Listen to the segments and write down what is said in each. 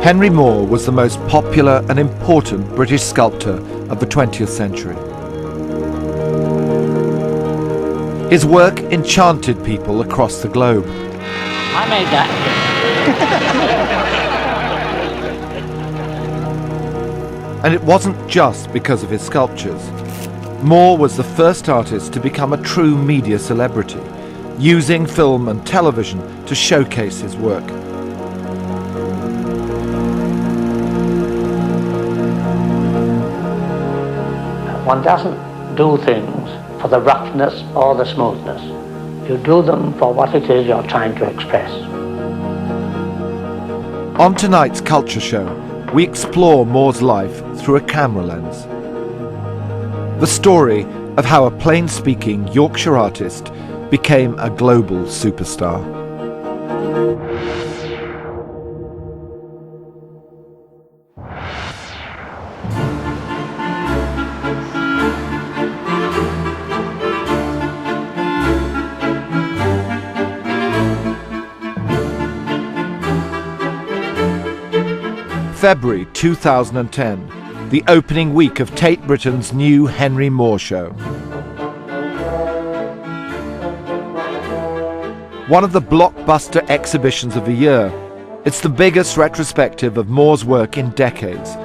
Henry Moore was the most popular and important British sculptor of the 20th century. His work enchanted people across the globe. I made that. And it wasn't just because of his sculptures. Moore was the first artist to become a true media celebrity, using film and television to showcase his work. One doesn't do things for the roughness or the smoothness. You do them for what it is you're trying to express. On tonight's Culture Show, we explore Moore's life through a camera lens. The story of how a plain-speaking Yorkshire artist became a global superstar. February 2010, the opening week of Tate Britain's new Henry Moore Show. One of the blockbuster exhibitions of the year, it's the biggest retrospective of Moore's work in decades.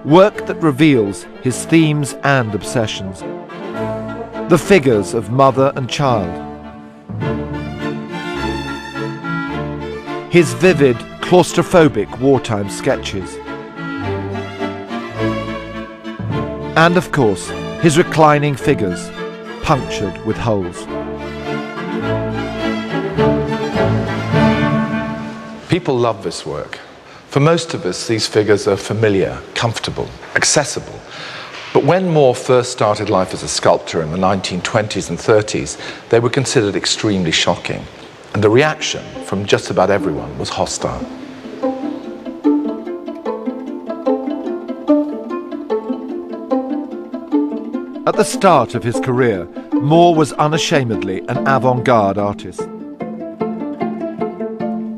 Work that reveals his themes and obsessions. The figures of mother and child. His vivid, claustrophobic wartime sketches. And of course, his reclining figures, punctured with holes. People love this work. For most of us, these figures are familiar, comfortable, accessible. But when Moore first started life as a sculptor in the 1920s and 30s, they were considered extremely shocking. And the reaction from just about everyone was hostile. At the start of his career, Moore was unashamedly an avant-garde artist.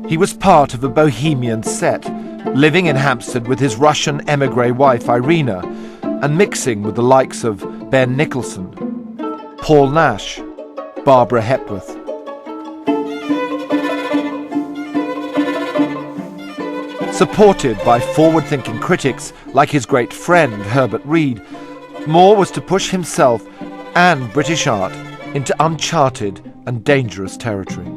He was part of a bohemian set, living in Hampstead with his Russian émigré wife Irina, and mixing with the likes of Ben Nicholson, Paul Nash, Barbara Hepworth. Supported by forward-thinking critics like his great friend Herbert Reed, Moore was to push himself and British art into uncharted and dangerous territory.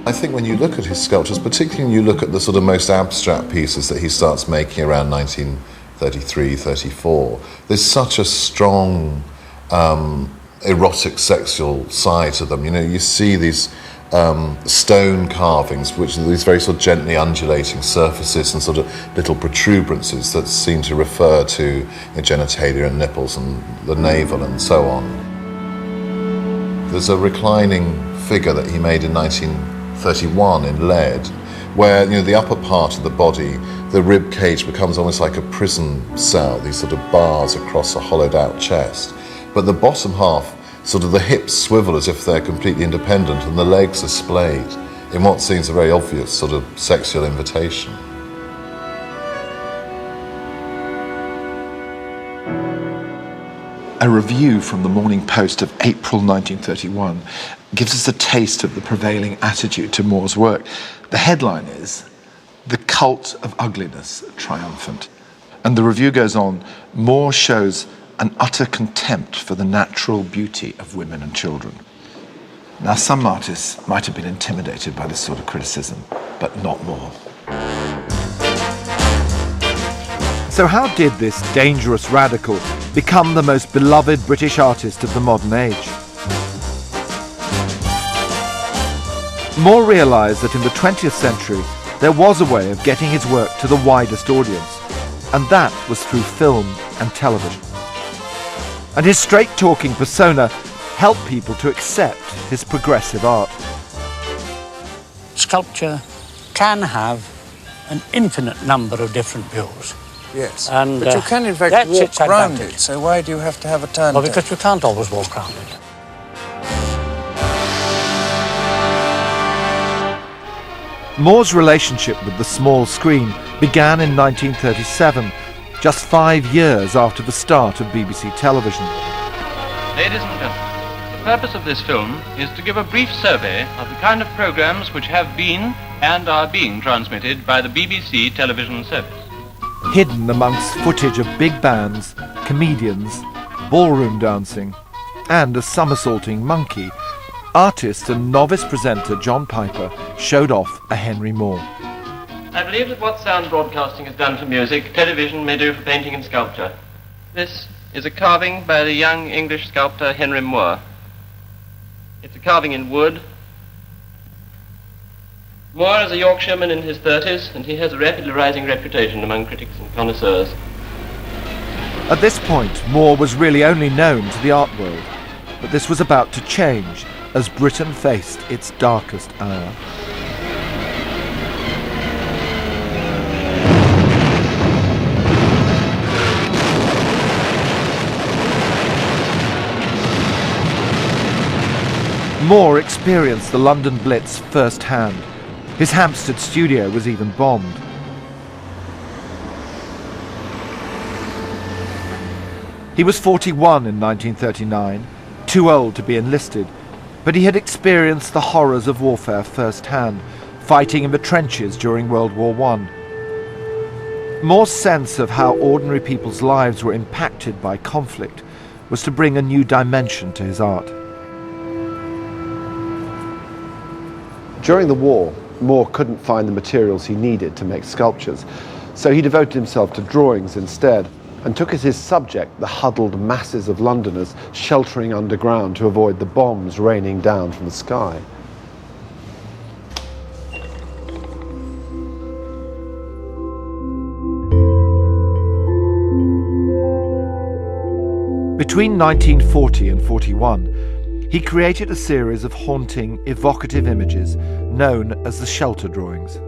I think when you look at his sculptures, particularly when you look at the sort of most abstract pieces that he starts making around 1933, 34, there's such a strong erotic sexual side to them. You know, you see these stone carvings, which are these very sort of gently undulating surfaces and sort of little protuberances that seem to refer to genitalia and nipples and the navel and so on. There's a reclining figure that he made in 1931 in lead, where the upper part of the body, the rib cage becomes almost like a prison cell, these sort of bars across a hollowed out chest. But the bottom half, sort of the hips swivel as if they're completely independent and the legs are splayed in what seems a very obvious sort of sexual invitation. A review from the Morning Post of April 1931 gives us a taste of the prevailing attitude to Moore's work. The headline is, "The Cult of Ugliness Triumphant." And the review goes on, "Moore shows an utter contempt for the natural beauty of women and children." Now, some artists might have been intimidated by this sort of criticism, but not Moore. So how did this dangerous radical become the most beloved British artist of the modern age? Moore realised that in the 20th century there was a way of getting his work to the widest audience, and that was through film and television. And his straight-talking persona help people to accept his progressive art. Sculpture can have an infinite number of different views. Yes, And, but you can in fact that's walk its around advantage. it, so why do you have to have a turn? Well, because you can't always walk around it. Moore's relationship with the small screen began in 1937, just 5 years after the start of BBC television. Ladies and gentlemen, the purpose of this film is to give a brief survey of the kind of programs which have been and are being transmitted by the BBC television service. Hidden amongst footage of big bands, comedians, ballroom dancing, and a somersaulting monkey, artist and novice presenter John Piper showed off a Henry Moore. I believe that what sound broadcasting has done for music, television may do for painting and sculpture. This is a carving by the young English sculptor Henry Moore. It's a carving in wood. Moore is a Yorkshireman in his 30s, and he has a rapidly rising reputation among critics and connoisseurs. At this point, Moore was really only known to the art world, but this was about to change as Britain faced its darkest hour. Moore experienced the London Blitz firsthand. His Hampstead studio was even bombed. He was 41 in 1939, too old to be enlisted, but he had experienced the horrors of warfare firsthand, fighting in the trenches during World War I. Moore's sense of how ordinary people's lives were impacted by conflict was to bring a new dimension to his art. During the war, Moore couldn't find the materials he needed to make sculptures, so he devoted himself to drawings instead, and took as his subject the huddled masses of Londoners sheltering underground to avoid the bombs raining down from the sky. Between 1940 and 41, he created a series of haunting, evocative images known as the shelter drawings.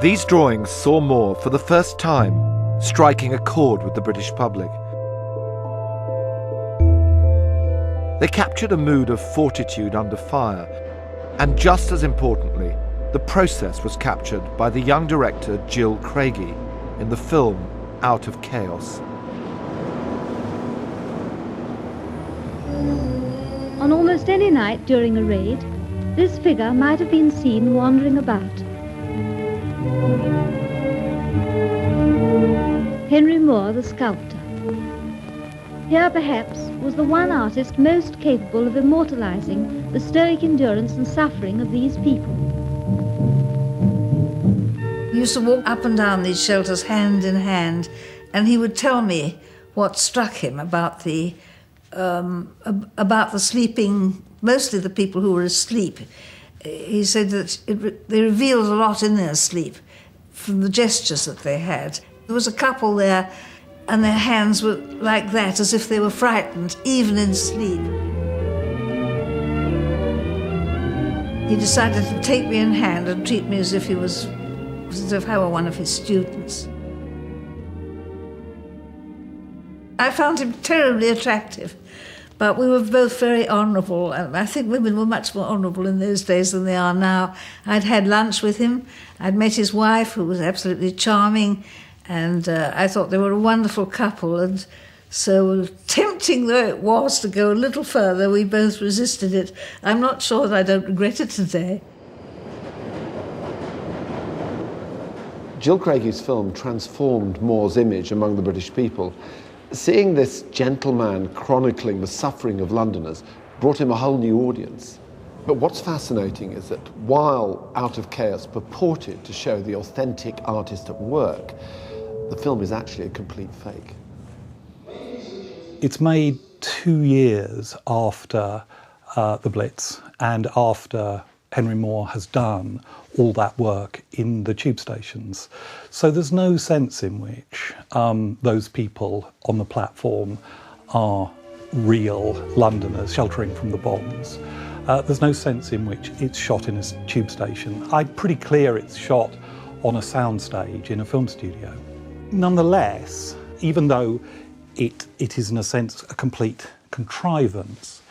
These drawings saw Moore for the first time striking a chord with the British public. They captured a mood of fortitude under fire, and just as importantly, the process was captured by the young director Jill Craigie in the film Out of Chaos. On almost any night during a raid, this figure might have been seen wandering about. Henry Moore, the sculptor. Here, perhaps, was the one artist most capable of immortalizing the stoic endurance and suffering of these people. He used to walk up and down these shelters hand in hand, and he would tell me what struck him about the sleeping, mostly the people who were asleep. He said that they revealed a lot in their sleep from the gestures that they had. There was a couple there, and their hands were like that, as if they were frightened, even in sleep. He decided to take me in hand and treat me as if I were one of his students. I found him terribly attractive, but we were both very honourable. I think women were much more honourable in those days than they are now. I'd had lunch with him. I'd met his wife, who was absolutely charming, and I thought they were a wonderful couple. And so, tempting though it was to go a little further, we both resisted it. I'm not sure that I don't regret it today. Jill Craigie's film transformed Moore's image among the British people. Seeing this gentleman chronicling the suffering of Londoners brought him a whole new audience. But what's fascinating is that while Out of Chaos purported to show the authentic artist at work, the film is actually a complete fake. It's made 2 years after the Blitz and after Henry Moore has done all that work in the tube stations. So there's no sense in which those people on the platform are real Londoners sheltering from the bombs. There's no sense in which it's shot in a tube station. I'm pretty clear it's shot on a soundstage in a film studio. Nonetheless, even though it is in a sense a complete contrivance,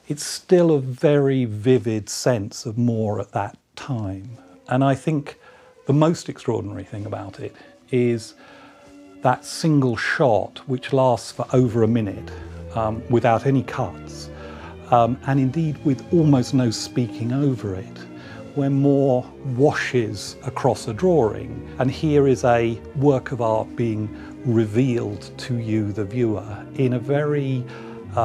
it's still a very vivid sense of Moore at that time. And I think the most extraordinary thing about it is that single shot, which lasts for over a minute, without any cuts, and indeed with almost no speaking over it, where Moore washes across a drawing. And here is a work of art being revealed to you, the viewer, in a very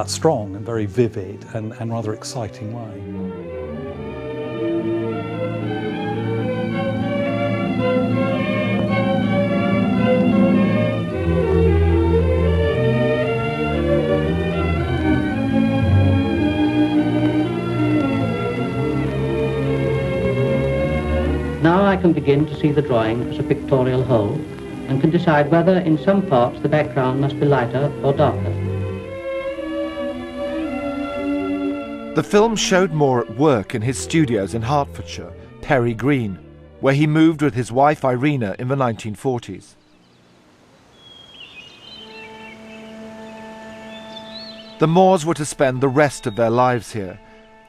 strong and very vivid and rather exciting way. Now I can begin to see the drawing as a pictorial whole and can decide whether in some parts the background must be lighter or darker. The film showed Moore at work in his studios in Hertfordshire, Perry Green, where he moved with his wife Irina in the 1940s. The Moores were to spend the rest of their lives here,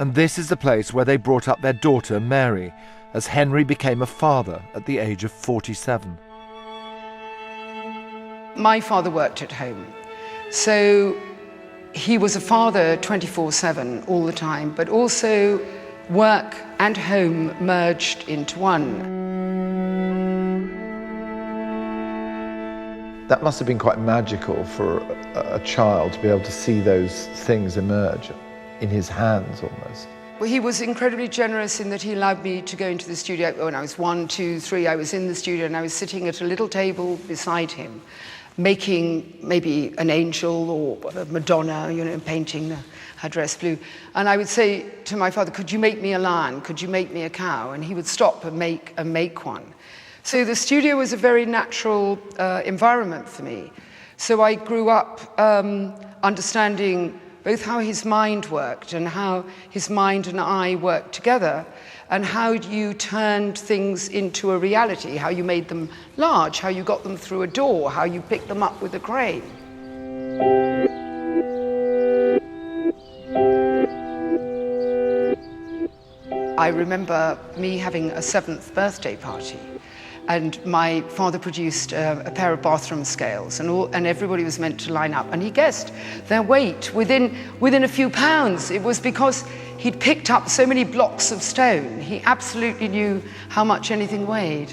and this is the place where they brought up their daughter Mary, as Henry became a father at the age of 47. My father worked at home, so he was a father 24/7 all the time, but also work and home merged into one. That must have been quite magical for a child to be able to see those things emerge in his hands almost. Well, he was incredibly generous in that he allowed me to go into the studio. When I was 1, 2, 3, I was in the studio and I was sitting at a little table beside him, making maybe an angel or a Madonna, painting her dress blue. And I would say to my father, could you make me a lion? Could you make me a cow? And he would stop and make one. So the studio was a very natural environment for me. So I grew up understanding both how his mind worked and how his mind and I worked together, and how you turned things into a reality, how you made them large, how you got them through a door, how you picked them up with a crane. I remember me having a 7th birthday party, and my father produced a pair of bathroom scales, and everybody was meant to line up, and he guessed their weight within a few pounds. It was because he'd picked up so many blocks of stone. He absolutely knew how much anything weighed.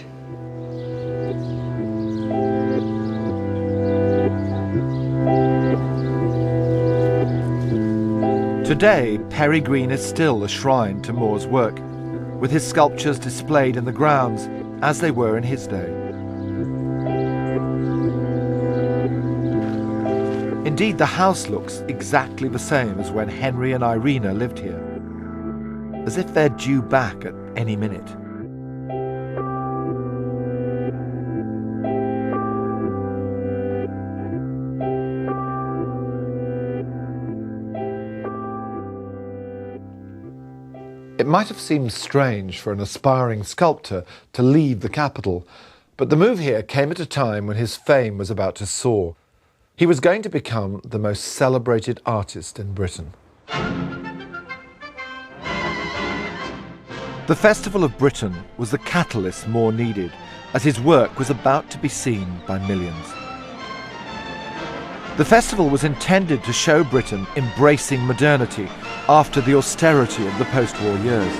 Today, Perry Green is still a shrine to Moore's work, with his sculptures displayed in the grounds as they were in his day. Indeed, the house looks exactly the same as when Henry and Irina lived here, as if they're due back at any minute. It might have seemed strange for an aspiring sculptor to leave the capital, but the move here came at a time when his fame was about to soar. He was going to become the most celebrated artist in Britain. The Festival of Britain was the catalyst Moore needed, as his work was about to be seen by millions. The festival was intended to show Britain embracing modernity after the austerity of the post-war years.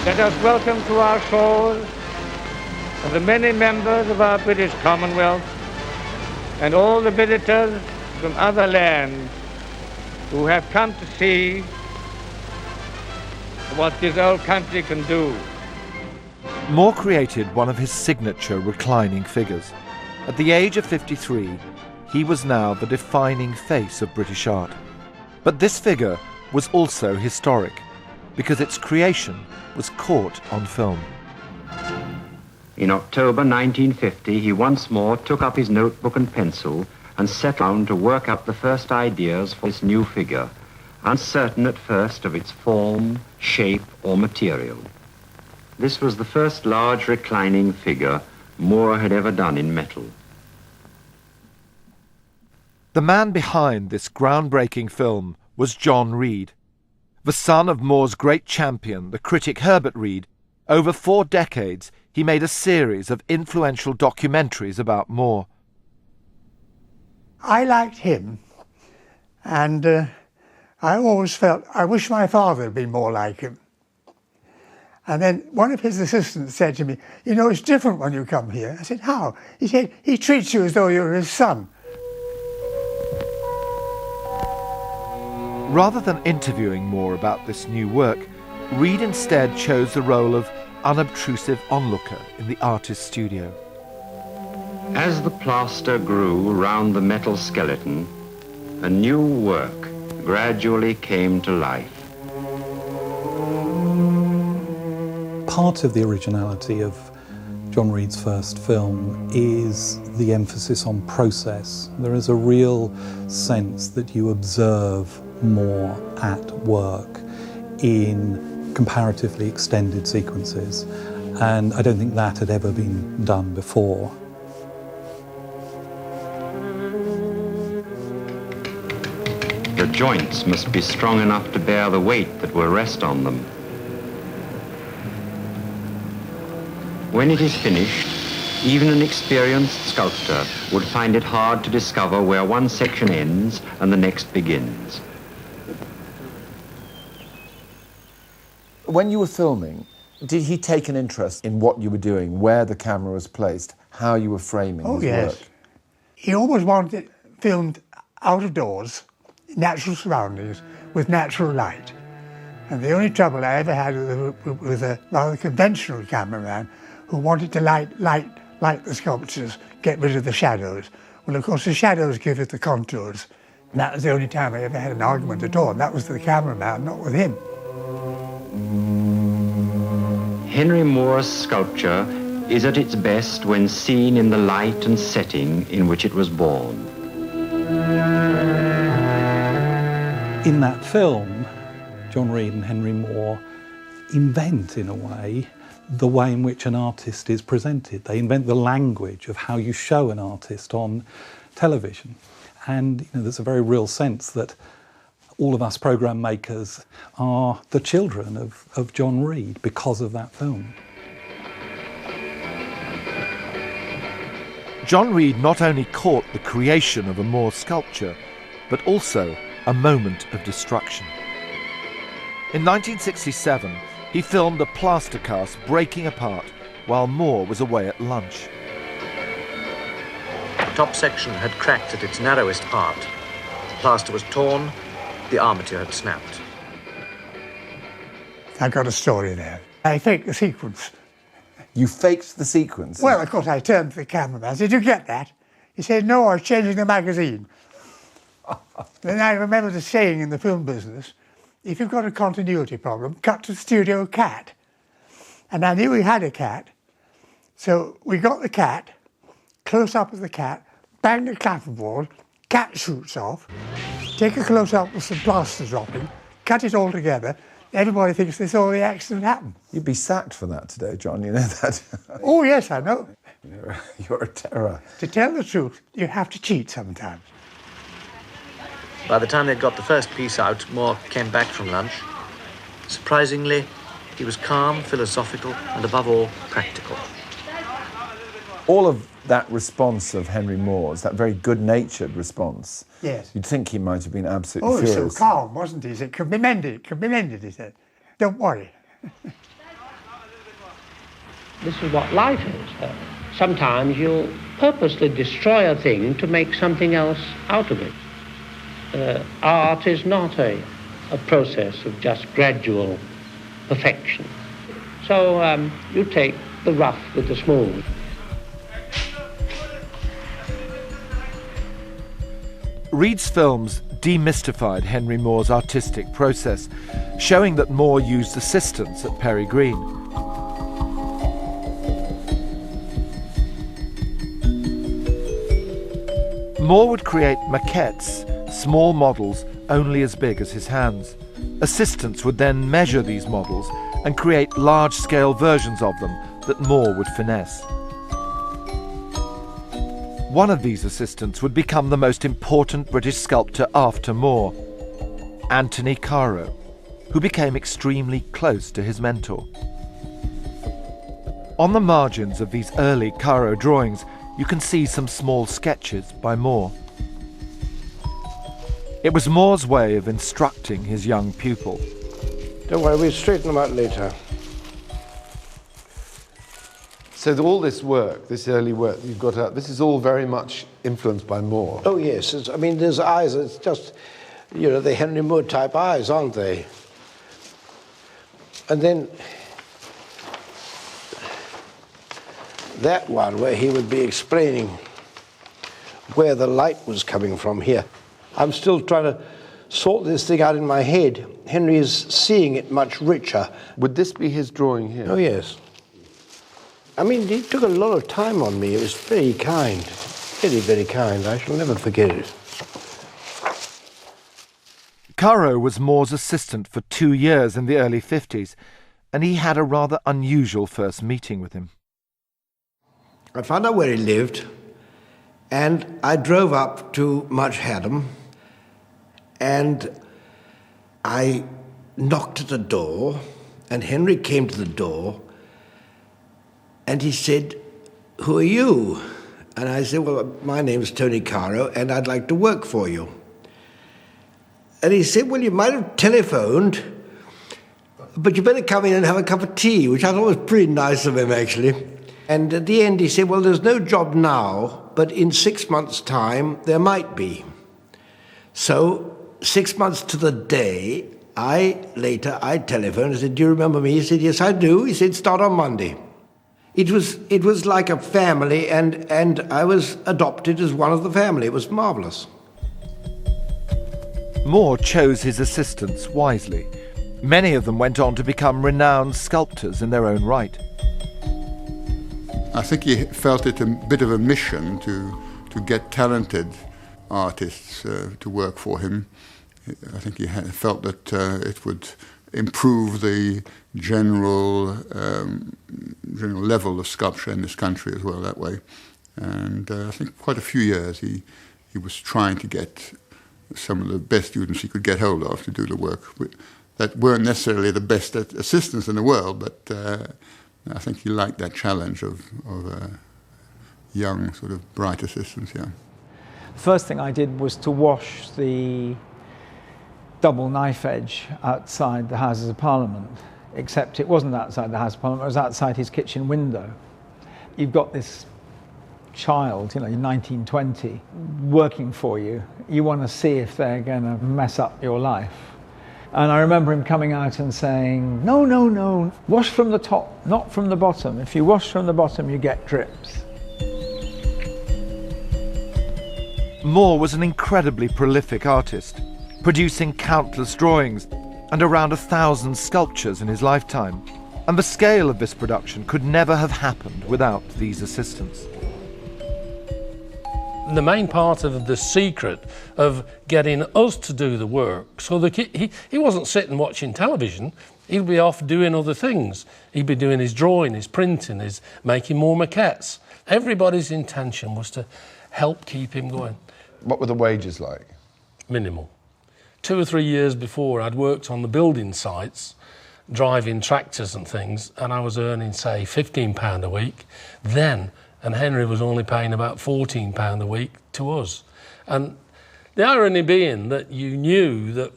Let us welcome to our shores the many members of our British Commonwealth and all the visitors from other lands who have come to see what this old country can do. Moore created one of his signature reclining figures. At the age of 53, he was now the defining face of British art. But this figure was also historic. because its creation was caught on film. In October 1950, he once more took up his notebook and pencil and set down to work up the first ideas for this new figure, uncertain at first of its form, shape, or material. This was the first large reclining figure Moore had ever done in metal. The man behind this groundbreaking film was John Reed. The son of Moore's great champion, the critic Herbert Reed, over 4 decades he made a series of influential documentaries about Moore. I liked him, and I always felt, I wish my father had been more like him. And then one of his assistants said to me, "You know, it's different when you come here." I said, "How?" He said, "He treats you as though you're his son." Rather than interviewing Moore about this new work, Reed instead chose the role of unobtrusive onlooker in the artist's studio. As the plaster grew round the metal skeleton, a new work gradually came to life. Part of the originality of John Reed's first film is the emphasis on process. There is a real sense that you observe Moore at work in comparatively extended sequences, and I don't think that had ever been done before. The joints must be strong enough to bear the weight that will rest on them. When it is finished, even an experienced sculptor would find it hard to discover where one section ends and the next begins. When you were filming, did he take an interest in what you were doing, where the camera was placed, how you were framing his work? He always wanted it filmed out of doors, natural surroundings, with natural light. And the only trouble I ever had with a rather conventional cameraman who wanted to light the sculptures, get rid of the shadows. Well, of course, the shadows give it the contours. And that was the only time I ever had an argument at all, and that was with the cameraman, not with him. Henry Moore's sculpture is at its best when seen in the light and setting in which it was born. In that film, John Reed and Henry Moore invent, in a way in which an artist is presented. They invent the language of how you show an artist on television. And there's a very real sense that all of us programme makers are the children of John Reed because of that film. John Reed not only caught the creation of a Moore sculpture, but also a moment of destruction. In 1967, he filmed a plaster cast breaking apart while Moore was away at lunch. The top section had cracked at its narrowest part. The plaster was torn, the armature had snapped. I got a story there. I faked the sequence. You faked the sequence? Well, of course, I turned to the cameraman and said, "Did you get that?" He said, "No, I was changing the magazine." Then I remember the saying in the film business, if you've got a continuity problem, cut to the studio cat. And I knew we had a cat, so we got the cat, close up of the cat, bang the clapperboard, cat shoots off, take a close up with some plaster dropping, cut it all together. Everybody thinks they saw the accident happen. You'd be sacked for that today, John, you know that? Oh, yes, I know. You're a terror. To tell the truth, you have to cheat sometimes. By the time they'd got the first piece out, Moore came back from lunch. Surprisingly, he was calm, philosophical, and above all, practical. All of that response of Henry Moore's, that very good-natured response, yes, you'd think he might have been absolutely furious. furious. So calm, wasn't he? He said, "It can be mended, he said. Don't worry." This is what life is. Sometimes you'll purposely destroy a thing to make something else out of it. Art is not a process of just gradual perfection. So you take the rough with the smooth. Reed's films demystified Henry Moore's artistic process, showing that Moore used assistants at Perry Green. Moore would create maquettes, small models only as big as his hands. Assistants would then measure these models and create large-scale versions of them that Moore would finesse. One of these assistants would become the most important British sculptor after Moore, Anthony Caro, who became extremely close to his mentor. On the margins of these early Caro drawings, you can see some small sketches by Moore. It was Moore's way of instructing his young pupil. Don't worry, we'll straighten them out later. So all this work, this early work that you've got out, this is all very much influenced by Moore. Oh, yes. I mean, there's eyes, it's just, you know, the Henry Moore type eyes, aren't they? And then that one where he would be explaining where the light was coming from here. I'm still trying to sort this thing out in my head. Henry is seeing it much richer. Would this be his drawing here? Oh, yes. I mean, he took a lot of time on me. It was very kind, very, very kind. I shall never forget it. Caro was Moore's assistant for 2 years in the early 50s, and he had a rather unusual first meeting with him. I found out where he lived, and I drove up to Much Haddam, and I knocked at the door, and Henry came to the door, and he said, "Who are you?" And I said, "Well, my name's Tony Caro, and I'd like to work for you." And he said, "Well, you might have telephoned, but you better come in and have a cup of tea," which I thought was pretty nice of him, actually. And at the end, he said, "Well, there's no job now, but in 6 months' time, there might be." So 6 months to the day, I telephoned and said, "Do you remember me?" He said, "Yes, I do." He said, "Start on Monday." It was like a family, and I was adopted as one of the family. It was marvellous. Moore chose his assistants wisely. Many of them went on to become renowned sculptors in their own right. I think he felt it a bit of a mission to get talented artists to work for him. I think he felt that it would improve the general level of sculpture in this country as well that way. And I think quite a few years he was trying to get some of the best students he could get hold of to do the work that weren't necessarily the best assistants in the world, but I think he liked that challenge of young, sort of bright assistants, yeah. The first thing I did was to wash the double knife edge outside the Houses of Parliament, except it wasn't outside the House of Parliament, it was outside his kitchen window. You've got this child, you know, 19, 20, working for you. You want to see if they're going to mess up your life. And I remember him coming out and saying, "No, no, no, wash from the top, not from the bottom. If you wash from the bottom, you get drips." Moore was an incredibly prolific artist, producing countless drawings and around 1,000 sculptures in his lifetime. And the scale of this production could never have happened without these assistants. The main part of the secret of getting us to do the work, so that he wasn't sitting watching television, he'd be off doing other things. He'd be doing his drawing, his printing, his making more maquettes. Everybody's intention was to help keep him going. What were the wages like? Minimal. 2 or 3 years before, I'd worked on the building sites, driving tractors and things, and I was earning, say, £15 a week. And Henry was only paying about £14 a week to us. And the irony being that you knew that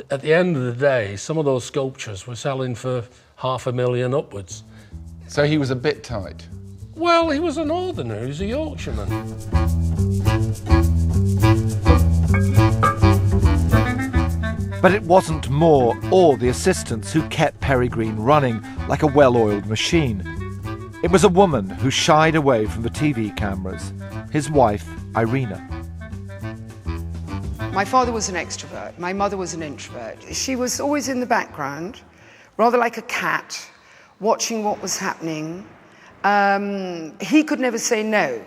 at the end of the day, some of those sculptures were selling for $500,000 upwards. So he was a bit tight? Well, he was a northerner, he was a Yorkshireman. But it wasn't Moore or the assistants who kept Perry Green running like a well-oiled machine. It was a woman who shied away from the TV cameras, his wife, Irina. My father was an extrovert. My mother was an introvert. She was always in the background, rather like a cat, watching what was happening. He could never say no.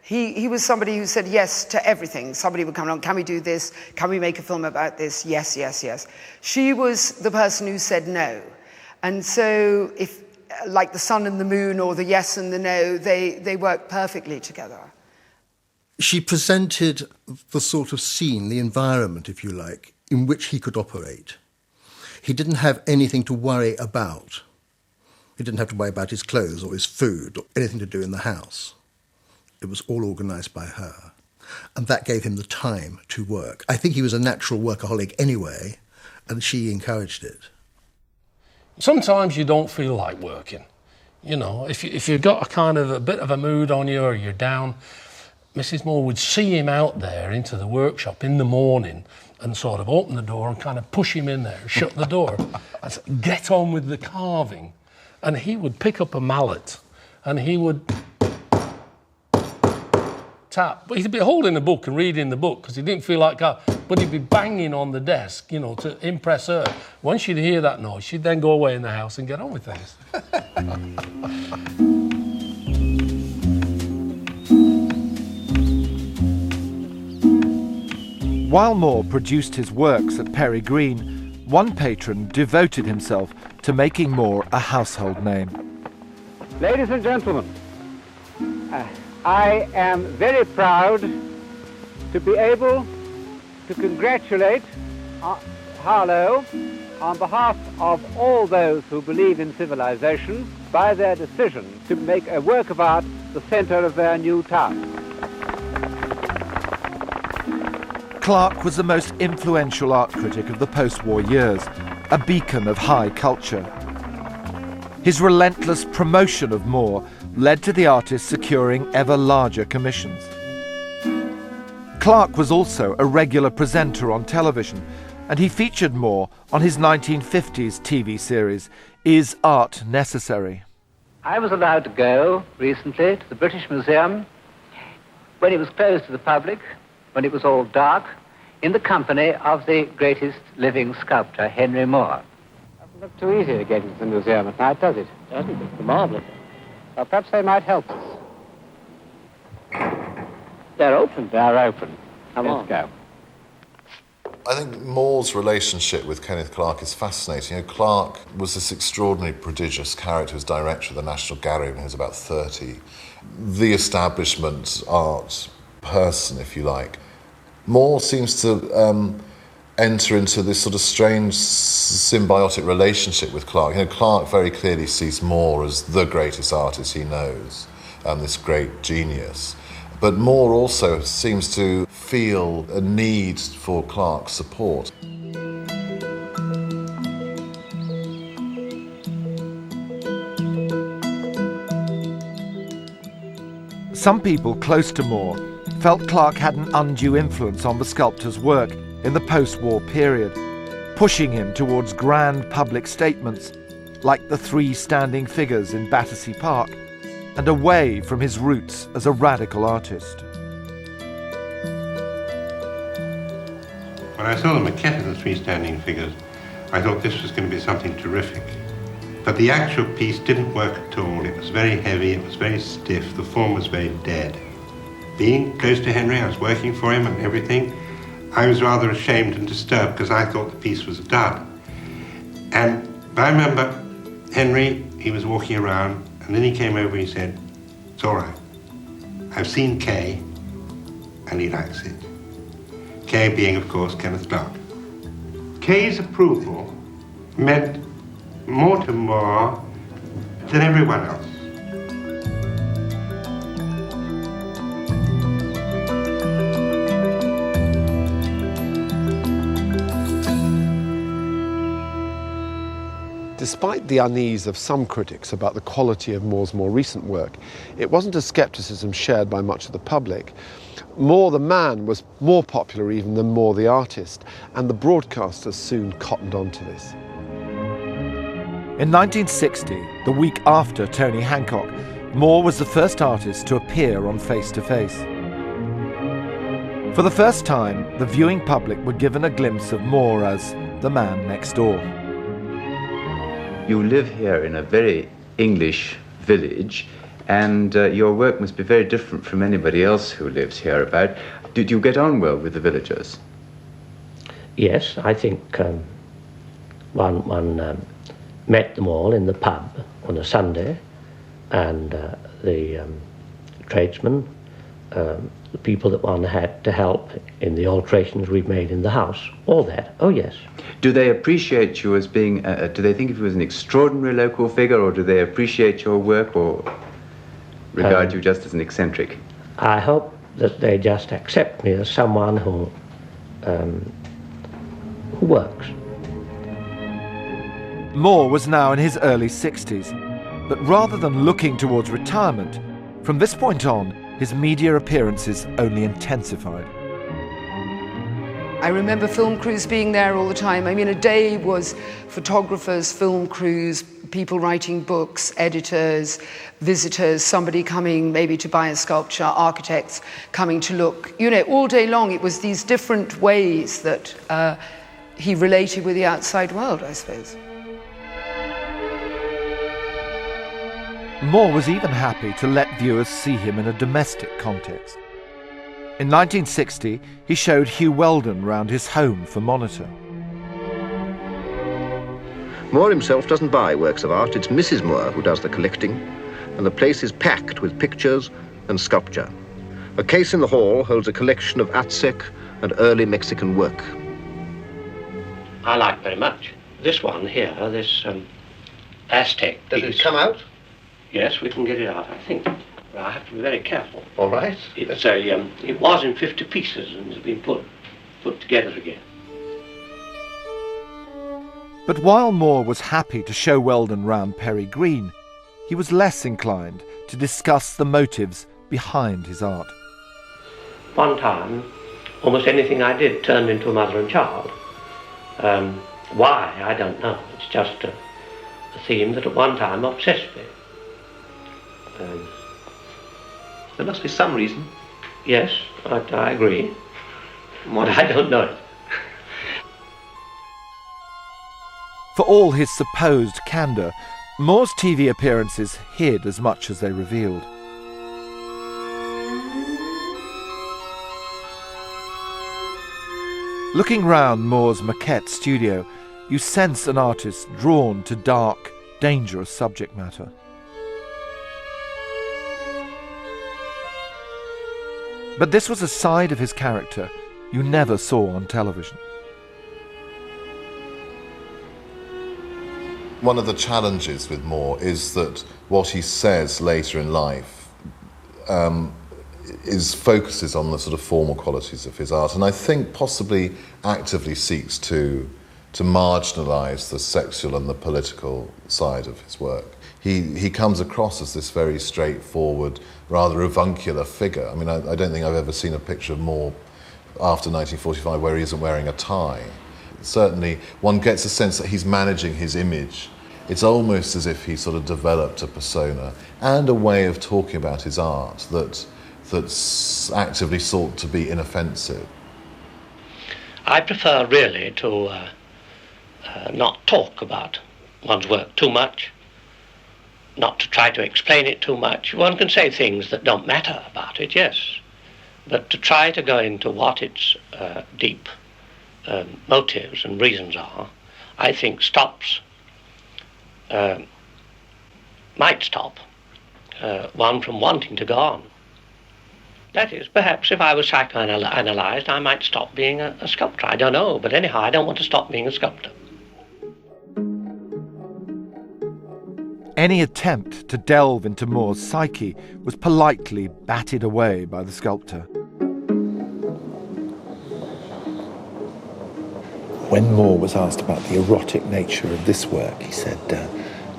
He was somebody who said yes to everything. Somebody would come along, can we do this? Can we make a film about this? Yes, yes, yes. She was the person who said no. And so if, like the sun and the moon or the yes and the no, they worked perfectly together. She presented the sort of scene, the environment, if you like, in which he could operate. He didn't have anything to worry about. He didn't have to worry about his clothes or his food or anything to do in the house. It was all organised by her. And that gave him the time to work. I think he was a natural workaholic anyway, and she encouraged it. Sometimes you don't feel like working. You know, if you've got a bit of a mood on you or you're down, Mrs. Moore would see him out there into the workshop in the morning and sort of open the door and kind of push him in there, shut the door, and say, get on with the carving. And he would pick up a mallet and he would tap. But he'd be holding the book and reading the book because he didn't feel like that. But he'd be banging on the desk, you know, to impress her. Once she'd hear that noise, she'd then go away in the house and get on with things. While Moore produced his works at Perry Green, one patron devoted himself to making Moore a household name. Ladies and gentlemen, I am very proud to be able to congratulate Harlow on behalf of all those who believe in civilization by their decision to make a work of art the centre of their new town. Clarke was the most influential art critic of the post-war years, a beacon of high culture. His relentless promotion of Moore led to the artist securing ever larger commissions. Clarke was also a regular presenter on television, and he featured Moore on his 1950s TV series, Is Art Necessary? I was allowed to go recently to the British Museum when it was closed to the public, when it was all dark, in the company of the greatest living sculptor, Henry Moore. It doesn't look too easy to get into the museum at night, does it? Doesn't. It's marvellous. Well, perhaps they might help us. They're open. They're open. Let's go. I think Moore's relationship with Kenneth Clarke is fascinating. You know, Clarke was this extraordinarily prodigious character who was director of the National Gallery when he was about 30. The establishment art person, if you like. Moore seems to enter into this sort of strange symbiotic relationship with Clarke. You know, Clarke very clearly sees Moore as the greatest artist he knows, this great genius. But Moore also seems to feel a need for Clarke's support. Some people close to Moore felt Clarke had an undue influence on the sculptor's work in the post-war period, pushing him towards grand public statements like the 3 standing figures in Battersea Park, and away from his roots as a radical artist. When I saw the maquette of the 3 standing figures, I thought this was going to be something terrific. But the actual piece didn't work at all. It was very heavy, it was very stiff, the form was very dead. Being close to Henry, I was working for him and everything, I was rather ashamed and disturbed because I thought the piece was a dud. And I remember Henry, he was walking around, and then he came over and he said, it's all right. I've seen Kay, and he likes it. Kay being, of course, Kenneth Clarke. Kay's approval meant more to Moore than everyone else. Despite the unease of some critics about the quality of Moore's more recent work, it wasn't a scepticism shared by much of the public. Moore the man was more popular even than Moore the artist, and the broadcasters soon cottoned on to this. In 1960, the week after Tony Hancock, Moore was the first artist to appear on Face to Face. For the first time, the viewing public were given a glimpse of Moore as the man next door. You live here in a very English village, and your work must be very different from anybody else who lives hereabout. Did you get on well with the villagers? Yes, I think one met them all in the pub on a Sunday, and the tradesmen, the people that one had to help in the alterations we've made in the house, all that. Oh, yes. Do they appreciate you as being, do they think of you as an extraordinary local figure, or do they appreciate your work, or regard you just as an eccentric? I hope that they just accept me as someone who works. Moore was now in his early 60s, but rather than looking towards retirement, from this point on, his media appearances only intensified. I remember film crews being there all the time. I mean, a day was photographers, film crews, people writing books, editors, visitors, somebody coming maybe to buy a sculpture, architects coming to look. You know, all day long it was these different ways that he related with the outside world, I suppose. Moore was even happy to let viewers see him in a domestic context. In 1960, he showed Hugh Weldon round his home for Monitor. Moore himself doesn't buy works of art, it's Mrs. Moore who does the collecting, and the place is packed with pictures and sculpture. A case in the hall holds a collection of Aztec and early Mexican work. I like very much this one here, this Aztec piece. Does it come out? Yes, we can get it out, I think. But I have to be very careful. All right. It's it was in 50 pieces and has been put together again. But while Moore was happy to show Weldon round Perry Green, he was less inclined to discuss the motives behind his art. One time, almost anything I did turned into a mother and child. Why, I don't know. It's just a theme that at one time obsessed me. There must be some reason. Yes, I agree. What is I it? don't know it. For all his supposed candour, Moore's TV appearances hid as much as they revealed. Looking round Moore's maquette studio, you sense an artist drawn to dark, dangerous subject matter. But this was a side of his character you never saw on television. One of the challenges with Moore is that what he says later in life focuses on the sort of formal qualities of his art, and I think possibly actively seeks to marginalise the sexual and the political side of his work. He comes across as this very straightforward, rather avuncular figure. I mean, I don't think I've ever seen a picture of Moore after 1945 where he isn't wearing a tie. Certainly, one gets a sense that he's managing his image. It's almost as if he sort of developed a persona and a way of talking about his art that's actively sought to be inoffensive. I prefer really to not talk about one's work too much, not to try to explain it too much. One can say things that don't matter about it, yes, but to try to go into what its deep motives and reasons are, I think might stop one from wanting to go on. That is, perhaps if I was psychoanalyzed, I might stop being a sculptor. I don't know, but anyhow, I don't want to stop being a sculptor. Any attempt to delve into Moore's psyche was politely batted away by the sculptor. When Moore was asked about the erotic nature of this work, he said,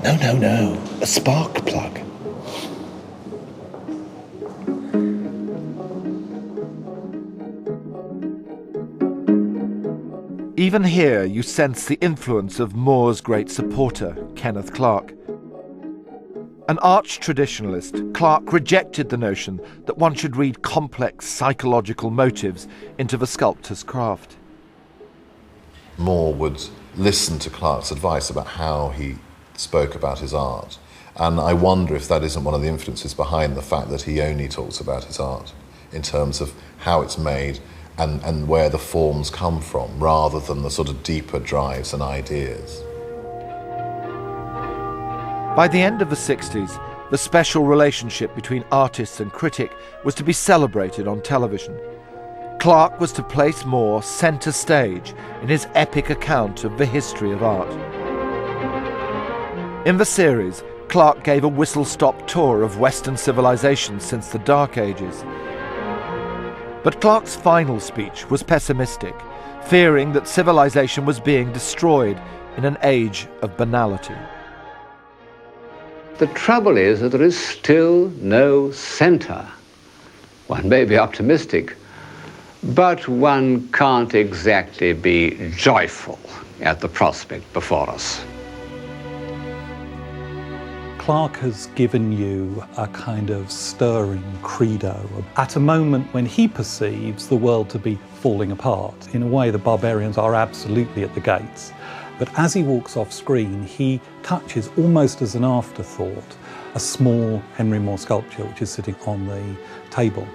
no, a spark plug. Even here you sense the influence of Moore's great supporter, Kenneth Clark. An arch-traditionalist, Clarke rejected the notion that one should read complex psychological motives into the sculptor's craft. Moore would listen to Clarke's advice about how he spoke about his art. And I wonder if that isn't one of the influences behind the fact that he only talks about his art in terms of how it's made and where the forms come from, rather than the sort of deeper drives and ideas. By the end of the 60s, the special relationship between artist and critic was to be celebrated on television. Clarke was to place Moore centre stage in his epic account of the history of art. In the series, Clarke gave a whistle-stop tour of Western civilization since the Dark Ages. But Clarke's final speech was pessimistic, fearing that civilization was being destroyed in an age of banality. The trouble is that there is still no centre. One may be optimistic, but one can't exactly be joyful at the prospect before us. Clarke has given you a kind of stirring credo at a moment when he perceives the world to be falling apart. In a way, the barbarians are absolutely at the gates. But as he walks off screen, he touches, almost as an afterthought, a small Henry Moore sculpture which is sitting on the table.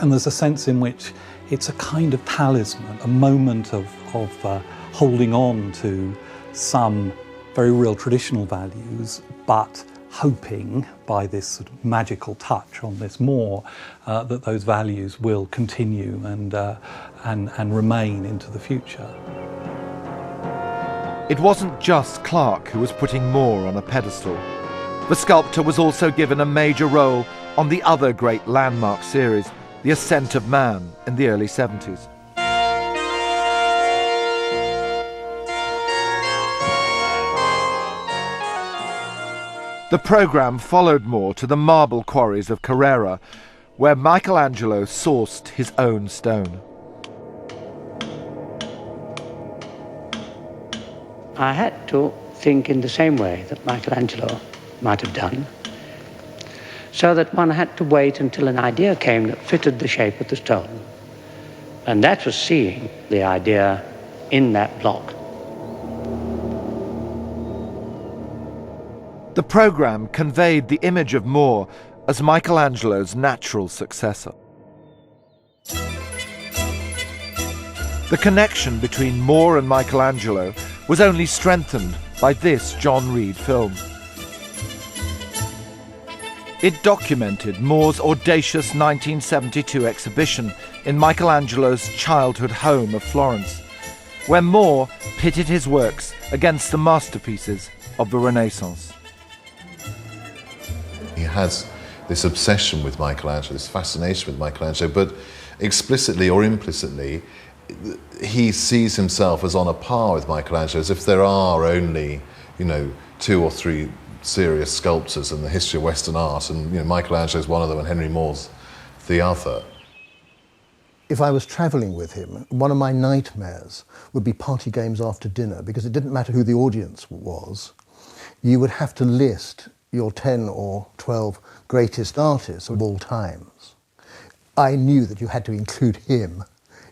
And there's a sense in which it's a kind of talisman, a moment of holding on to some very real traditional values, but hoping by this sort of magical touch on this Moore that those values will continue and remain into the future. It wasn't just Clarke who was putting Moore on a pedestal. The sculptor was also given a major role on the other great landmark series, The Ascent of Man, in the early 70s. The programme followed Moore to the marble quarries of Carrara, where Michelangelo sourced his own stone. I had to think in the same way that Michelangelo might have done, so that one had to wait until an idea came that fitted the shape of the stone. And that was seeing the idea in that block. The programme conveyed the image of Moore as Michelangelo's natural successor. The connection between Moore and Michelangelo was only strengthened by this John Reed film. It documented Moore's audacious 1972 exhibition in Michelangelo's childhood home of Florence, where Moore pitted his works against the masterpieces of the Renaissance. He has this obsession with Michelangelo, this fascination with Michelangelo, but explicitly or implicitly, he sees himself as on a par with Michelangelo, as if there are only, 2 or 3 serious sculptors in the history of Western art, and Michelangelo is one of them and Henry Moore's the other. If I was travelling with him, one of my nightmares would be party games after dinner, because it didn't matter who the audience was. You would have to list your 10 or 12 greatest artists of all times. I knew that you had to include him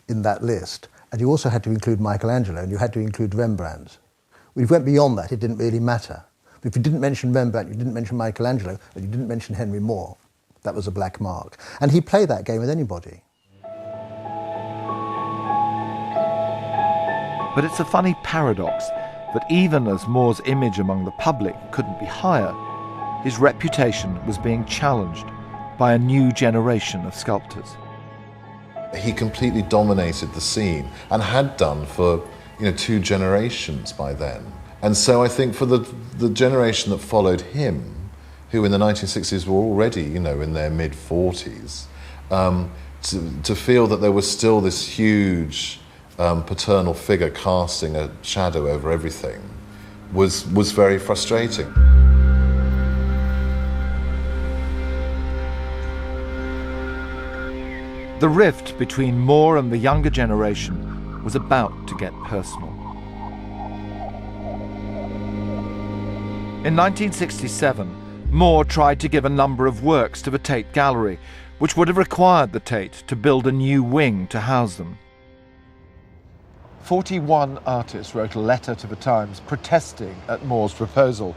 in that list, and you also had to include Michelangelo, and you had to include Rembrandt. If you went beyond that, it didn't really matter. But if you didn't mention Rembrandt, you didn't mention Michelangelo, and you didn't mention Henry Moore, that was a black mark. And he played that game with anybody. But it's a funny paradox that even as Moore's image among the public couldn't be higher, his reputation was being challenged by a new generation of sculptors. He completely dominated the scene and had done for 2 generations by then. And so I think for the generation that followed him, who in the 1960s were already in their mid-40s, to feel that there was still this huge paternal figure casting a shadow over everything was very frustrating. The rift between Moore and the younger generation was about to get personal. In 1967, Moore tried to give a number of works to the Tate Gallery, which would have required the Tate to build a new wing to house them. 41 artists wrote a letter to the Times protesting at Moore's proposal.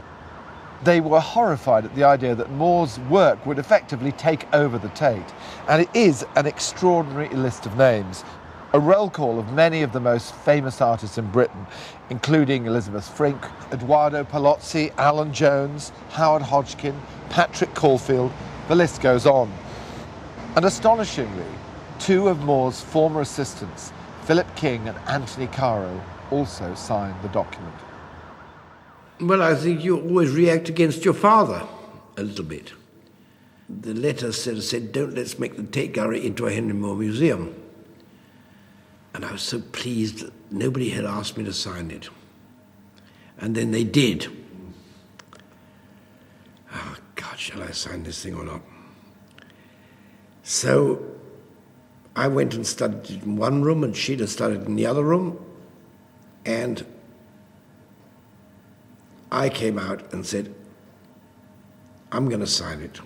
They were horrified at the idea that Moore's work would effectively take over the Tate, and it is an extraordinary list of names, a roll call of many of the most famous artists in Britain, including Elizabeth Frink, Eduardo Palozzi, Alan Jones, Howard Hodgkin, Patrick Caulfield, the list goes on. And astonishingly, two of Moore's former assistants, Philip King and Anthony Caro, also signed the document. Well, I think you always react against your father a little bit. The letter said, don't let's make the Tate Gallery into a Henry Moore museum. And I was so pleased that nobody had asked me to sign it. And then they did. Oh, God, shall I sign this thing or not? So I went and studied it in one room, and Sheila studied in the other room. And I came out and said, I'm going to sign it.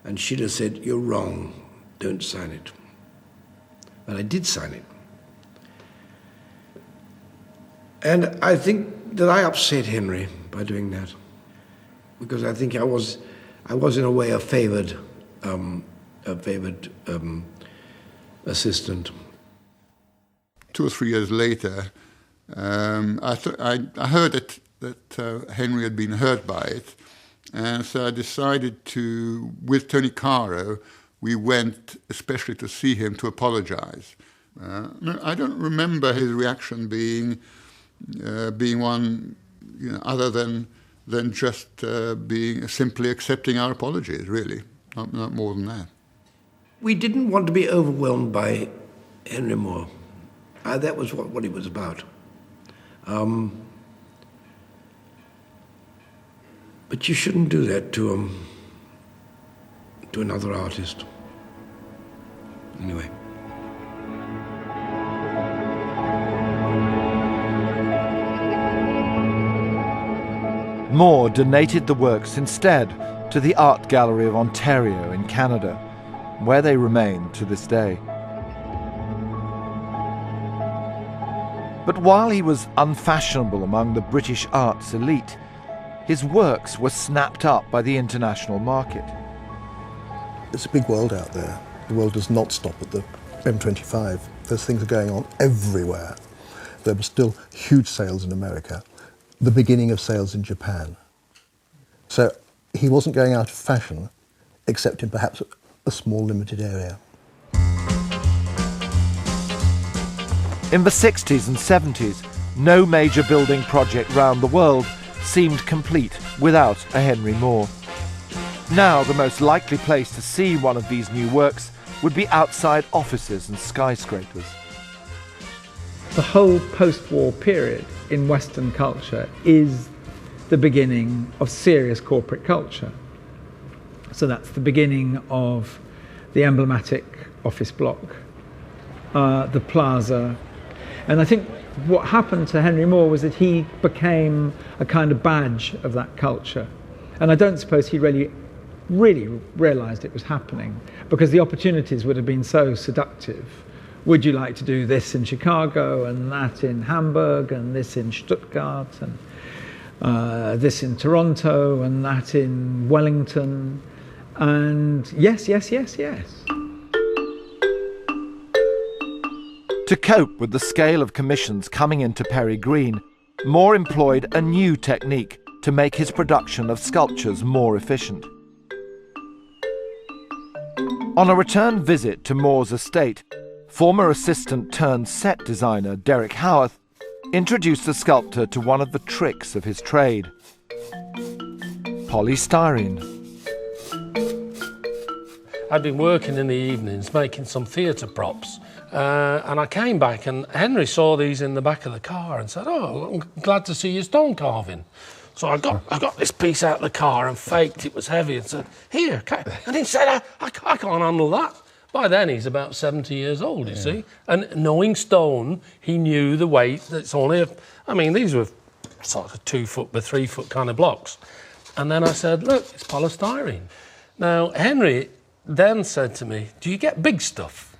And Sheila said, you're wrong, don't sign it. But I did sign it. And I think that I upset Henry by doing that, because I think I was in a way a favoured assistant. 2 or 3 years later, I heard that Henry had been hurt by it, and so I decided to, with Tony Caro, we went especially to see him to apologise. I don't remember his reaction being one, other than just being simply accepting our apologies. Really, not more than that. We didn't want to be overwhelmed by Henry Moore. That was what it was about. But you shouldn't do that to another artist. Anyway. Moore donated the works instead to the Art Gallery of Ontario in Canada, where they remain to this day. But while he was unfashionable among the British arts elite, his works were snapped up by the international market. It's a big world out there. The world does not stop at the M25. Those things are going on everywhere. There were still huge sales in America, the beginning of sales in Japan. So he wasn't going out of fashion, except in perhaps a small limited area. In the 60s and 70s, no major building project round the world seemed complete without a Henry Moore. Now the most likely place to see one of these new works would be outside offices and skyscrapers. The whole post-war period in Western culture is the beginning of serious corporate culture. So that's the beginning of the emblematic office block, the plaza. And I think what happened to Henry Moore was that he became a kind of badge of that culture. And I don't suppose he really realised it was happening, because the opportunities would have been so seductive. Would you like to do this in Chicago, and that in Hamburg, and this in Stuttgart, and this in Toronto, and that in Wellington? And yes, yes, yes, yes. To cope with the scale of commissions coming into Perry Green, Moore employed a new technique to make his production of sculptures more efficient. On a return visit to Moore's estate, former assistant turned set designer Derek Howarth introduced the sculptor to one of the tricks of his trade: polystyrene. I'd been working in the evenings making some theatre props, and I came back and Henry saw these in the back of the car and said, "Oh, I'm glad to see your stone carving." So I got this piece out of the car and faked it was heavy and said, "Here," and he said, I can't handle that. By then he's about 70 years old, you see, and knowing stone, he knew the weight. That's only, these were sort of 2 foot by 3 foot kind of blocks. And then I said, look, it's polystyrene. Now, Henry then said to me, do you get big stuff?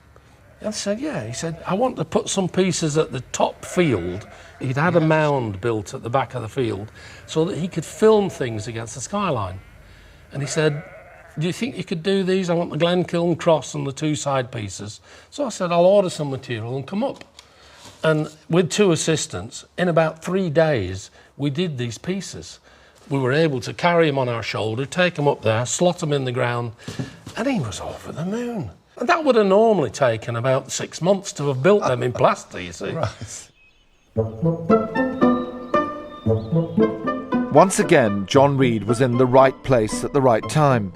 I said, yeah. He said, I want to put some pieces at the top field. He'd had a mound built at the back of the field so that he could film things against the skyline. And he said, do you think you could do these? I want the Glencilm cross and the 2 side pieces. So I said, I'll order some material and come up. And with 2 assistants, in about 3 days, we did these pieces. We were able to carry them on our shoulder, take them up there, slot them in the ground, and he was over the moon. And that would have normally taken about 6 months to have built them in plaster, you see. Right. Once again, John Reed was in the right place at the right time.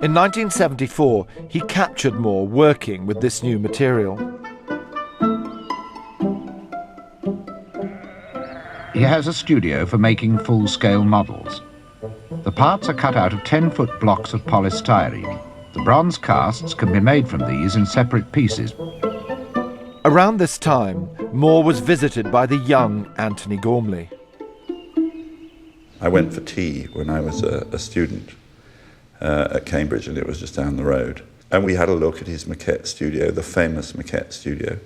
In 1974, he captured Moore working with this new material. He has a studio for making full-scale models. The parts are cut out of 10-foot blocks of polystyrene. The bronze casts can be made from these in separate pieces. Around this time, Moore was visited by the young Antony Gormley. I went for tea when I was a student at Cambridge, and it was just down the road. And we had a look at his maquette studio, the famous maquette studio,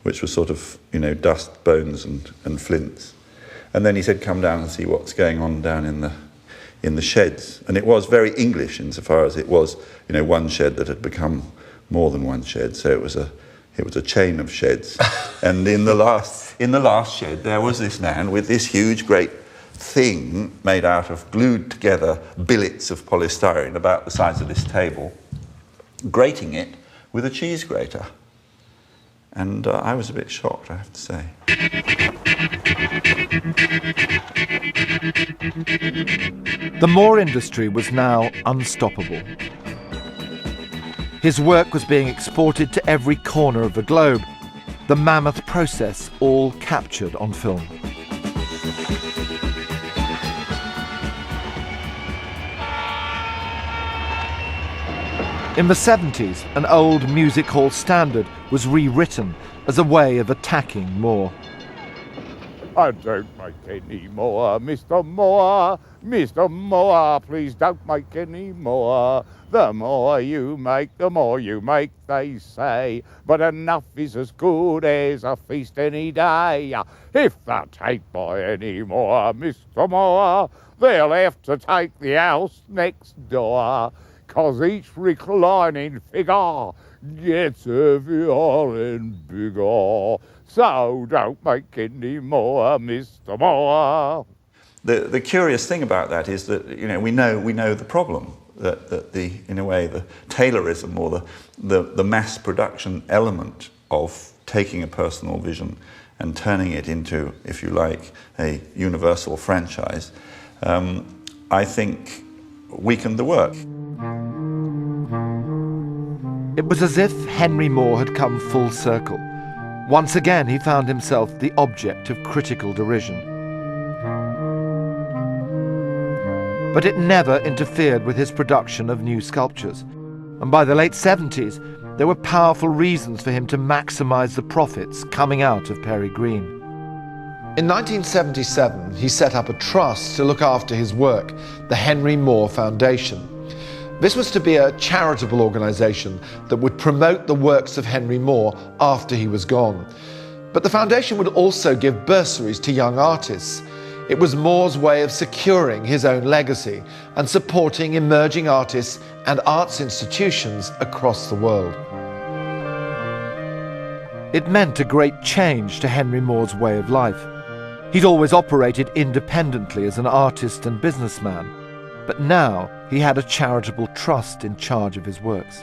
which was sort of, dust, bones and flints. And then he said, come down and see what's going on down in the sheds. And it was very English insofar as it was, one shed that had become more than one shed. So it was a chain of sheds. And in the last shed, there was this man with this huge, great thing made out of glued together billets of polystyrene about the size of this table, grating it with a cheese grater. And I was a bit shocked, I have to say. The Moore industry was now unstoppable. His work was being exported to every corner of the globe, the mammoth process all captured on film. In the 70s, an old music hall standard was rewritten as a way of attacking Moore. I don't make any more, Mr. Moore. Mr. Moore, please don't make any more. The more you make, they say. But enough is as good as a feast any day. If they take by any more, Mr. Moore, they'll have to take the house next door. 'Cause each reclining figure gets heavier and bigger. So don't make any more, Mr. Moore. The curious thing about that is that we know the problem, that the Taylorism or the mass production element of taking a personal vision and turning it into, if you like, a universal franchise, I think weakened the work. It was as if Henry Moore had come full circle. Once again, he found himself the object of critical derision. But it never interfered with his production of new sculptures. And by the late 70s, there were powerful reasons for him to maximize the profits coming out of Perry Green. In 1977, he set up a trust to look after his work, the Henry Moore Foundation. This was to be a charitable organisation that would promote the works of Henry Moore after he was gone. But the foundation would also give bursaries to young artists. It was Moore's way of securing his own legacy and supporting emerging artists and arts institutions across the world. It meant a great change to Henry Moore's way of life. He'd always operated independently as an artist and businessman, but now he had a charitable trust in charge of his works.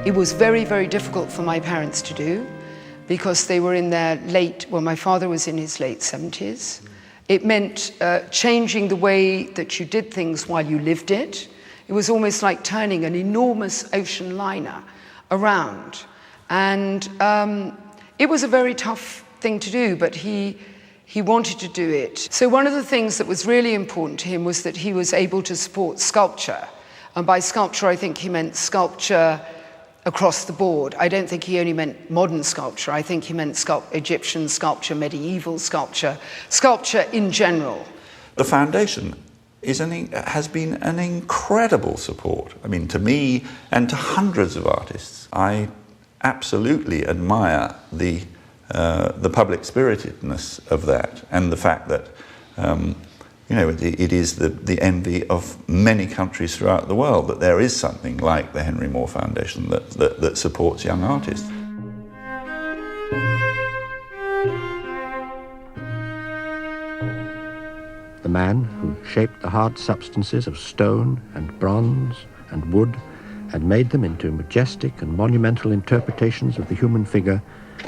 It was very, very difficult for my parents to do because they were in their my father was in his late 70s. It meant changing the way that you did things while you lived it. It was almost like turning an enormous ocean liner around. And it was a very tough thing to do, but he wanted to do it. So one of the things that was really important to him was that he was able to support sculpture. And by sculpture, I think he meant sculpture across the board. I don't think he only meant modern sculpture. I think he meant Egyptian sculpture, medieval sculpture, sculpture in general. The foundation has been an incredible support. I mean, to me and to hundreds of artists. I absolutely admire the public spiritedness of that, and the fact that it is the envy of many countries throughout the world that there is something like the Henry Moore Foundation that supports young artists. The man who shaped the hard substances of stone and bronze and wood and made them into majestic and monumental interpretations of the human figure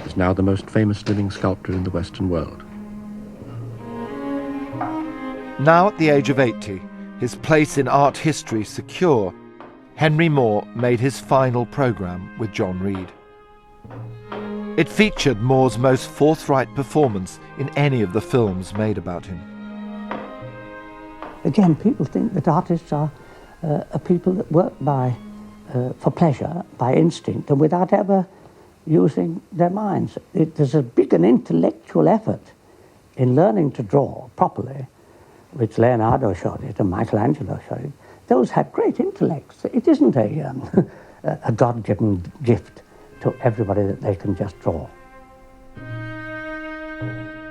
is now the most famous living sculptor in the Western world. Now at the age of 80, his place in art history secure, Henry Moore made his final programme with John Reed. It featured Moore's most forthright performance in any of the films made about him. Again, people think that artists are people that work for pleasure, by instinct, and without ever using their minds. There's a big and intellectual effort in learning to draw properly, which Leonardo showed it and Michelangelo showed it. Those had great intellects. It isn't a God-given gift to everybody that they can just draw.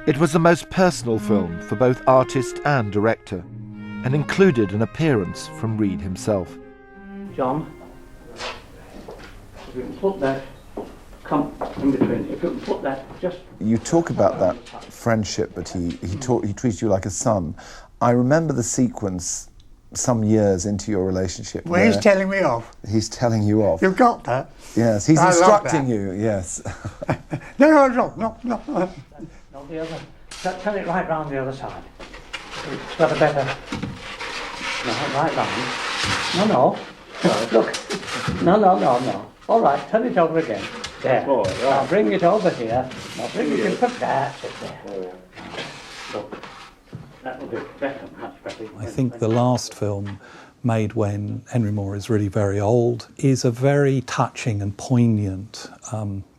It was the most personal film for both artist and director, and included an appearance from Reed himself. John, if you can put that, come in between, if you can put that just... You talk about that friendship, but he treats you like a son. I remember the sequence some years into your relationship. Well, he's telling me off. He's telling you off. You've got that? Yes, he's instructing you, yes. No. No, the other. Turn it right round the other side. It's got a better... No, right round. No. Look. No. All right, turn it over again. There. Oh, right. Now bring it over here. Now bring it in. Put that there. Look. That will be better, much better. I think the last film, made when Henry Moore is really very old, is a very touching and poignant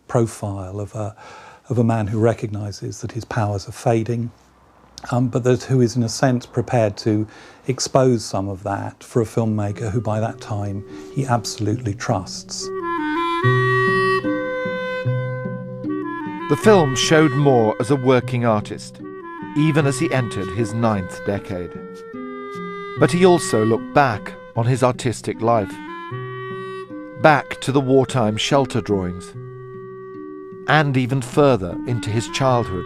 profile of a man who recognises that his powers are fading, but who is in a sense prepared to expose some of that for a filmmaker who by that time he absolutely trusts. The film showed Moore as a working artist, even as he entered his 9th decade. But he also looked back on his artistic life, back to the wartime shelter drawings, and even further into his childhood,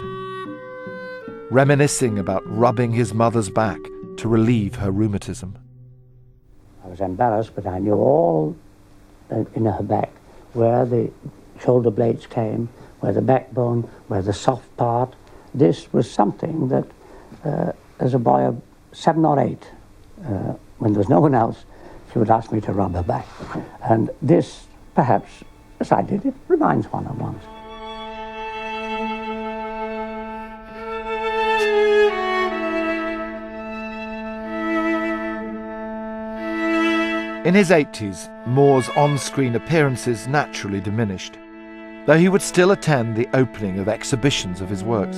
reminiscing about rubbing his mother's back to relieve her rheumatism. I was embarrassed, but I knew all in her back where the shoulder blades came, where the backbone, where the soft part. This was something that, as a boy of 7 or 8, when there was no one else, she would ask me to rub her back. And this, perhaps, as I did, it reminds one of once. In his 80s, Moore's on-screen appearances naturally diminished, though he would still attend the opening of exhibitions of his works.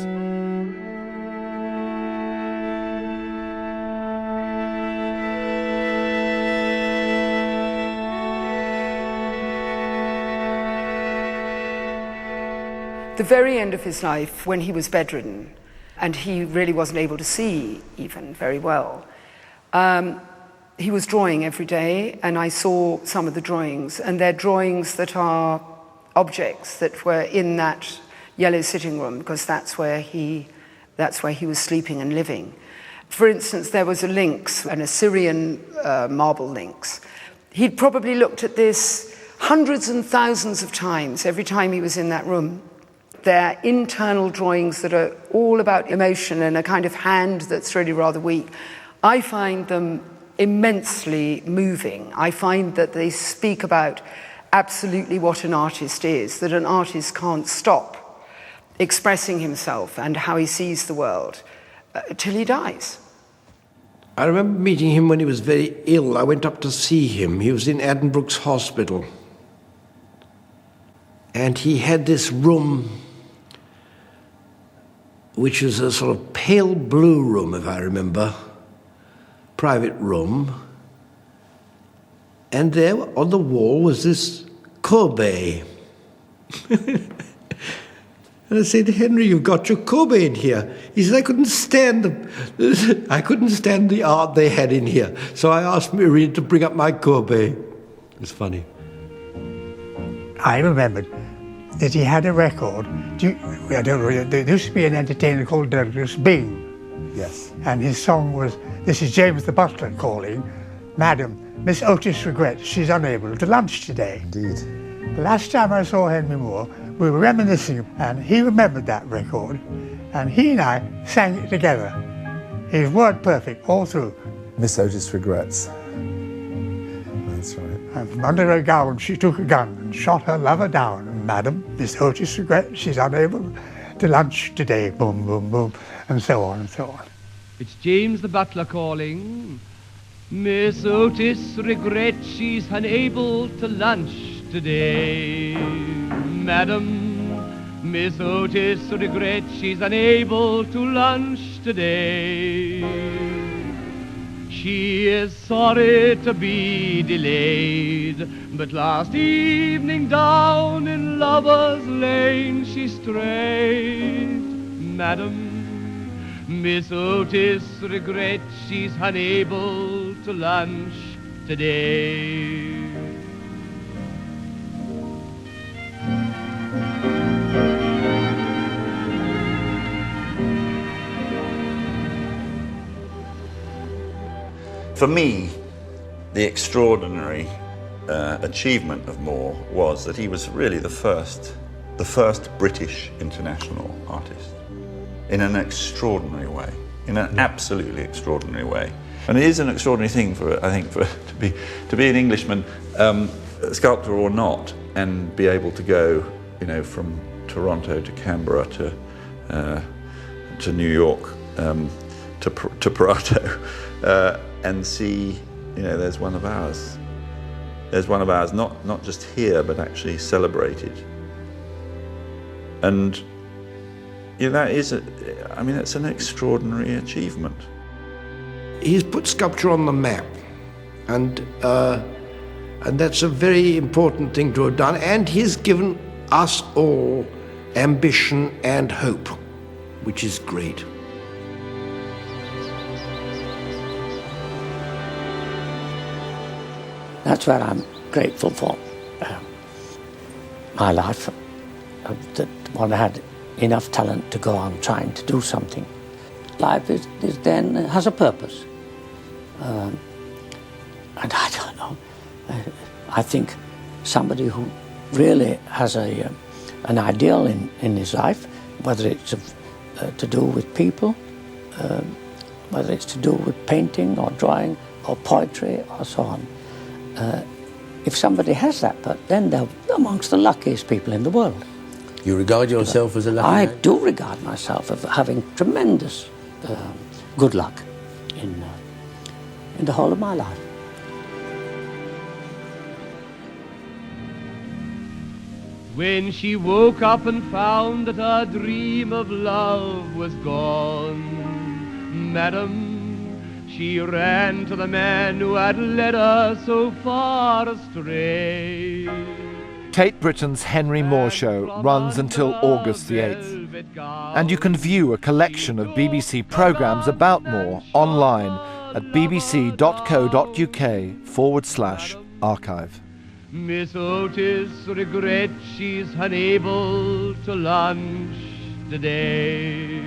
The very end of his life, when he was bedridden, and he really wasn't able to see even very well, he was drawing every day, and I saw some of the drawings, and they're drawings that are objects that were in that yellow sitting room, because that's where he was sleeping and living. For instance, there was a lynx, an Assyrian marble lynx. He'd probably looked at this hundreds and thousands of times every time he was in that room. They're internal drawings that are all about emotion and a kind of hand that's really rather weak. I find them immensely moving. I find that they speak about absolutely what an artist is, that an artist can't stop expressing himself and how he sees the world till he dies. I remember meeting him when he was very ill. I went up to see him. He was in Addenbrooke's hospital. And he had this room, which was a sort of pale blue room, if I remember, private room. And there on the wall was this Courbet. And I said, Henry, you've got your Courbet in here. He said, I couldn't stand the art they had in here. So I asked Miriam to bring up my Courbet. It was funny. I remembered that he had a record. I don't know, there used to be an entertainer called Douglas Byng. Yes. And his song was, this is James the Butler calling, Madam, Miss Otis regrets she's unable to lunch today. Indeed. The last time I saw Henry Moore, we were reminiscing, and he remembered that record, and he and I sang it together. He was word perfect all through. Miss Otis regrets. That's right. And from under her gown she took a gun and shot her lover down. And Madam, Miss Otis regrets she's unable to lunch today. Boom, boom, boom, and so on and so on. It's James the Butler calling. Miss Otis regrets she's unable to lunch today. Madam, Miss Otis regrets she's unable to lunch today. She is sorry to be delayed, but last evening down in Lover's Lane she strayed. Madam, Miss Otis regrets she's unable to lunch today. For me, the extraordinary achievement of Moore was that he was really the first British international artist in an extraordinary way, in an absolutely extraordinary way. And it is an extraordinary thing to be an Englishman, sculptor or not, and be able to go, from Toronto to Canberra to New York to Prato. And see, there's one of ours. There's one of ours, not just here, but actually celebrated. And that's an extraordinary achievement. He's put sculpture on the map, and that's a very important thing to have done. And he's given us all ambition and hope, which is great. That's where I'm grateful for my life, that one had enough talent to go on trying to do something. Life is then has a purpose. And I don't know, I think somebody who really has an ideal in his life, whether it's to do with people, whether it's to do with painting or drawing or poetry or so on, if somebody has that, but then they're amongst the luckiest people in the world. You regard yourself as a lucky man? man? I do regard myself as having tremendous good luck in the whole of my life. When she woke up and found that her dream of love was gone, Madam, she ran to the man who had led her so far astray. Tate Britain's Henry Moore Show runs until August the 8th. And you can view a collection of BBC programmes about Moore online at bbc.co.uk/archive. Miss Otis regrets she's unable to lunch today.